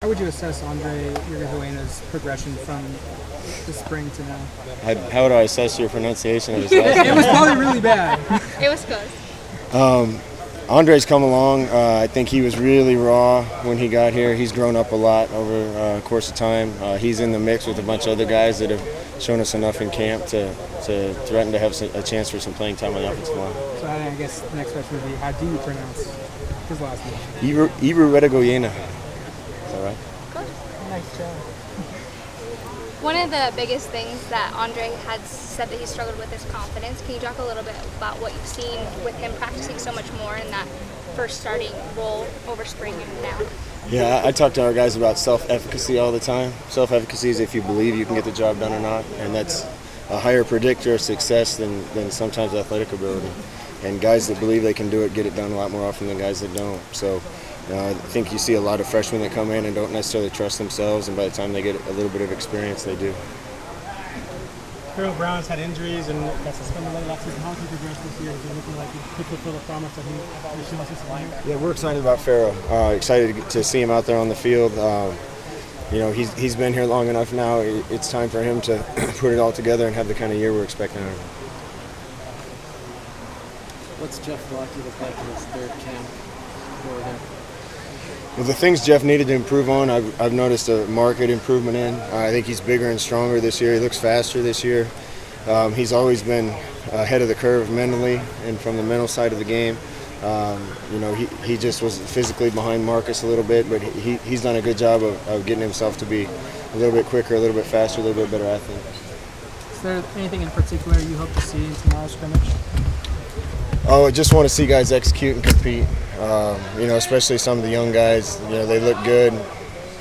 How would you assess Andre Irigoyena's progression from the spring to now? How would I assess your pronunciation of his last name? It was probably really bad. It was close. Andre's come along. I think he was really raw when he got here. He's grown up a lot over the course of time. He's in the mix with a bunch of other guys that have shown us enough in camp to threaten to have a chance for some playing time on the offensive line. So I guess the next question would be, how do you pronounce his last name? Irigoyena. Is that right? Nice job. One of the biggest things that Andre has said that he struggled with is confidence. Can you talk a little bit about what you've seen with him practicing so much more in that first starting role over spring and now? Yeah, I talk to our guys about self-efficacy all the time. Self-efficacy is if you believe you can get the job done or not, and that's a higher predictor of success than sometimes athletic ability. And guys that believe they can do it get it done a lot more often than guys that don't. So I think you see a lot of freshmen that come in and don't necessarily trust themselves, and by the time they get a little bit of experience, they do. Harold Brown's had injuries and got suspended late last season. How has he progressed this year? Is it looking like he could fulfill the promise that he showed us this line? Yeah, we're excited about Farrell. Excited to see him out there on the field. He's been here long enough now. It's time for him to put it all together and have the kind of year we're expecting out of him. What's Jeff Lockie look like in his third camp for him? Well, the things Jeff needed to improve on, I've noticed a marked improvement in. I think he's bigger and stronger this year. He looks faster this year. He's always been ahead of the curve mentally and from the mental side of the game. He just was physically behind Marcus a little bit, but he's done a good job of getting himself to be a little bit quicker, a little bit faster, a little bit better athlete. Is there anything in particular you hope to see in tomorrow's scrimmage? Oh, I just want to see guys execute and compete. Especially some of the young guys. They look good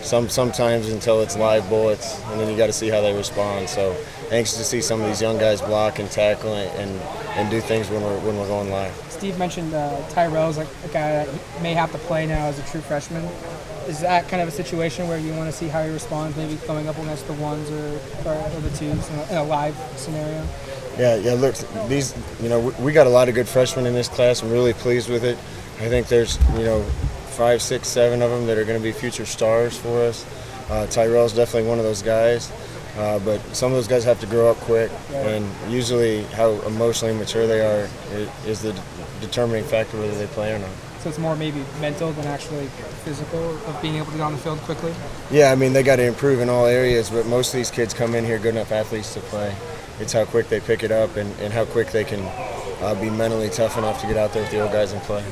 sometimes until it's live bullets, and then you got to see how they respond. So anxious to see some of these young guys block and tackle and do things when we're going live. Steve mentioned Tyrell's like a guy that may have to play now as a true freshman. Is that kind of a situation where you want to see how he responds, maybe going up against the ones or the twos in a live scenario? Yeah. Look, we got a lot of good freshmen in this class. I'm really pleased with it. I think there's 5, 6, 7 of them that are going to be future stars for us. Tyrell's definitely one of those guys, but some of those guys have to grow up quick, and usually how emotionally mature they are is the determining factor whether they play or not. So it's more maybe mental than actually physical of being able to get on the field quickly? Yeah, I mean, they got to improve in all areas, but most of these kids come in here good enough athletes to play. It's how quick they pick it up and how quick they can be mentally tough enough to get out there with the old guys and play.